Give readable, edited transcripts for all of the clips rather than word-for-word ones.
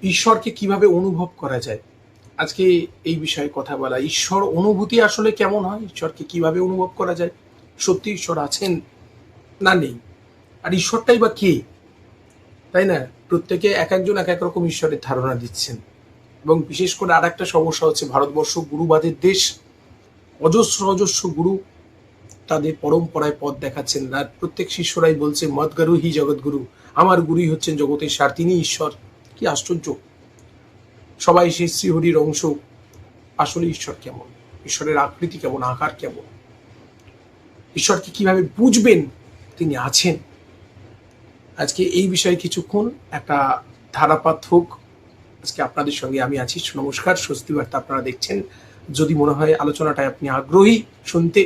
ঈশ্বরকে কিভাবে অনুভব করা যায়, আজকে এই বিষয়ে কথা বলা। ঈশ্বর অনুভূতি আসলে কেমন হয়, ঈশ্বরকে কিভাবে অনুভব করা যায়, সত্যি ঈশ্বর আছেন না নেই, আর ঈশ্বরটাই বা কে, তাই না? প্রত্যেকে এক একজন এক এক রকম ঈশ্বরের ধারণা দিচ্ছেন। এবং বিশেষ করে আর একটা সমস্যা হচ্ছে, ভারতবর্ষ গুরুবাদের দেশ। অজস্র অজস্র গুরু তাদের পরম্পরায় পথ দেখাচ্ছেন, আর প্রত্যেক শিষ্যরাই বলছে মদ গুরু হি জগৎ গুরু, আমার গুরুই হচ্ছেন জগতের সার, তিনি ঈশ্বর। কি আশ্চর্য! সবাই সেই শ্রীহরির অংশ। আসলে ঈশ্বর কেমন, ঈশ্বরের আকৃতি কেমন, আকার কেমন, ঈশ্বরকে কিভাবে বুঝবেন, তিনি আছেন, আজকে এই বিষয়ে কিছুক্ষণ একটা ধারাপাত হোক। আজকে আপনাদের সঙ্গে আমি আছি। নমস্কার, স্বস্তি বার্তা আপনারা দেখছেন। যদি মনে হয় আলোচনাটায় আপনি আগ্রহী শুনতে,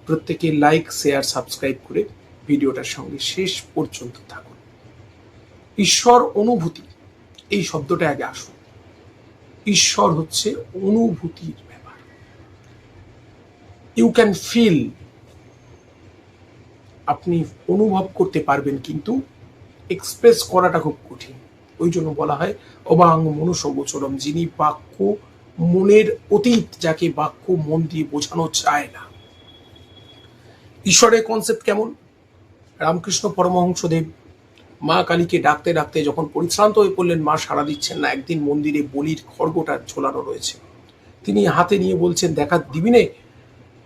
প্রত্যেকে লাইক, শেয়ার, সাবস্ক্রাইব করে ভিডিওটার সঙ্গে শেষ পর্যন্ত থাকুন। ঈশ্বর অনুভূতি, এই শব্দটা আগে আসুন। ঈশ্বর হচ্ছে অনুভূতির ব্যাপার। ইউ ক্যান ফিল, আপনি অনুভব করতে পারবেন, কিন্তু এক্সপ্রেস করাটা খুব কঠিন। ওই জন্য বলা হয় অবাং মনুষ্য গোচরম, যিনি বাক্য মনের অতীত, যাকে বাক্য মন দিয়ে বোঝানো যায় না। ঈশ্বরের কনসেপ্ট কেমন? রামকৃষ্ণ পরমহংসদেব মা কালীকে ডাকতে ডাকতে যখন পরিশ্রান্ত হয়ে পড়লেন, মা সাড়া দিচ্ছেন না, একদিন মন্দিরে বলির খড়গটা ঝোলানো রয়েছে, তিনি হাতে নিয়ে বলছেন দেখা দিবি নে,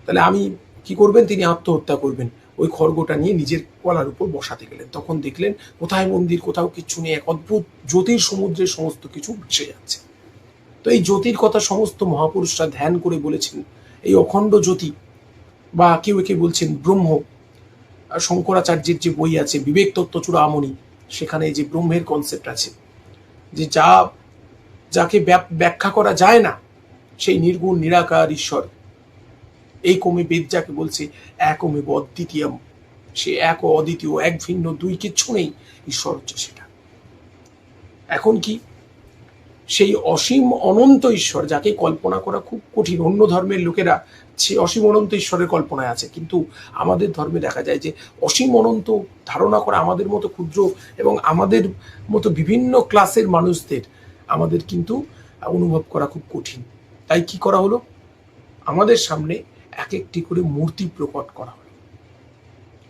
তাহলে আমি কি করবেন, তিনি আত্মহত্যা করবেন। ওই খড়গটা নিয়ে নিজের কলার উপর বসাতে গেলেন, তখন দেখলেন কোথায় মন্দির, কোথাও কিচ্ছু নেই, এক অদ্ভুত জ্যোতির সমুদ্রের সমস্ত কিছু ভেসে যাচ্ছে। তো এই জ্যোতির কথা সমস্ত মহাপুরুষরা ধ্যান করে বলেছেন এই অখণ্ড জ্যোতি, বা কেউ একে বলছেন ব্রহ্ম। শঙ্করাচার্যের যে বই আছে বিবেক তত্ত্ব চূড়ামণি, সেখানে যে ব্রহ্মের কনসেপ্ট আছে, যে যাকে ব্যাখ্যা করা যায় না, সেই নির্গুণ নিরাকার ঈশ্বর। এই কমে বেদ যাকে বলছে একমেব অদ্বিতীয়ম, সে এক ও অদ্বিতীয়, এক ভিন্ন দুই, কিচ্ছু নেই, ঈশ্বর হচ্ছে সেটা। এখন কি সেই অসীম অনন্ত ঈশ্বর, যাকে কল্পনা করা খুব কঠিন, অন্য ধর্মের লোকেরা সে অসীম অনন্ত ঈশ্বরের কল্পনায় আছে, কিন্তু আমাদের ধর্মে দেখা যায় যে অসীম অনন্ত ধারণা করা আমাদের মতো ক্ষুদ্র এবং আমাদের মতো বিভিন্ন ক্লাসের মানুষদের, আমাদের কিন্তু অনুভব করা খুব কঠিন। তাই কি করা হলো, আমাদের সামনে এক একটি করে মূর্তি প্রকট করা হলো,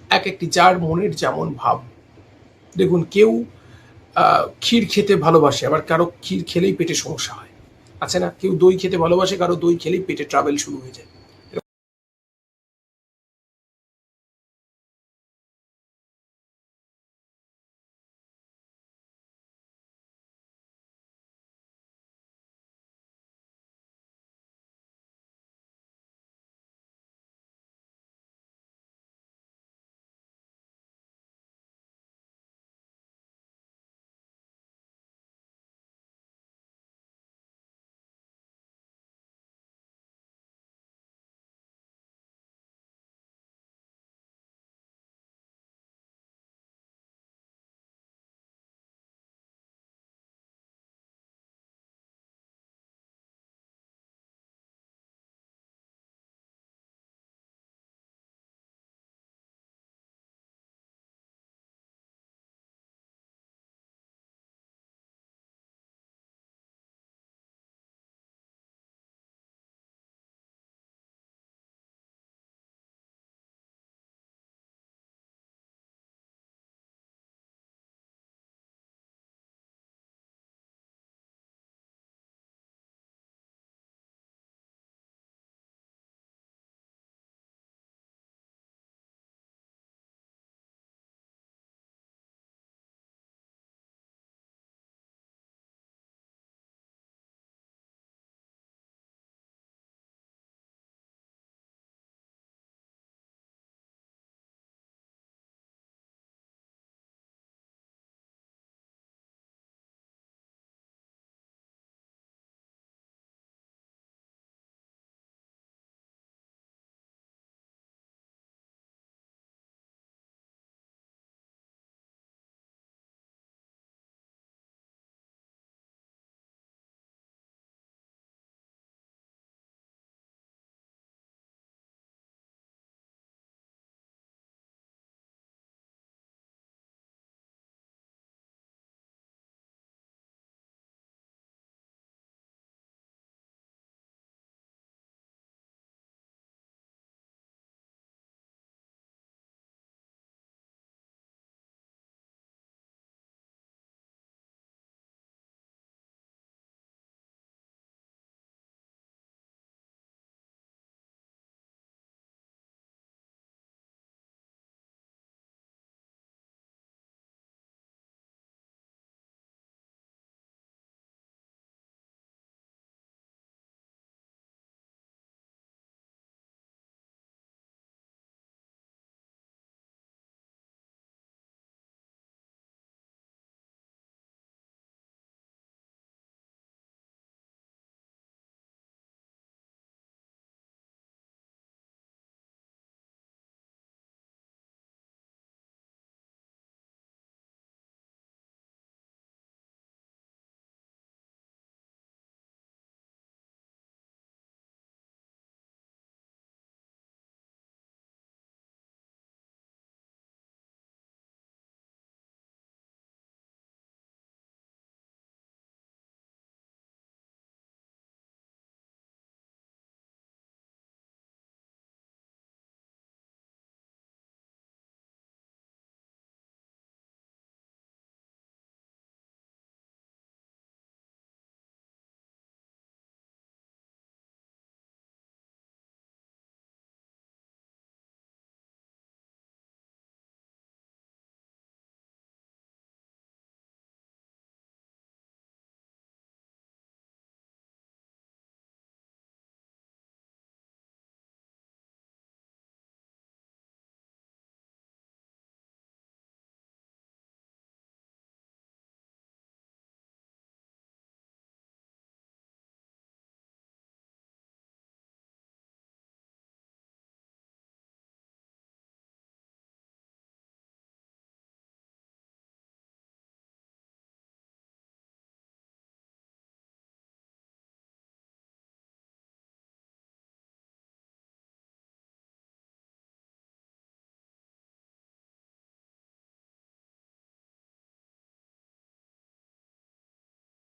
এক একটি যার মনের যেমন ভাব। দেখুন, কেউ ক্ষীর খেতে ভালোবাসে, আবার কারো ক্ষীর খেলেই পেটে সমস্যা হয়, আছে না? কেউ দই খেতে ভালোবাসে, কারো দই খেলেই পেটে ট্রাভেল শুরু হয়ে যায়।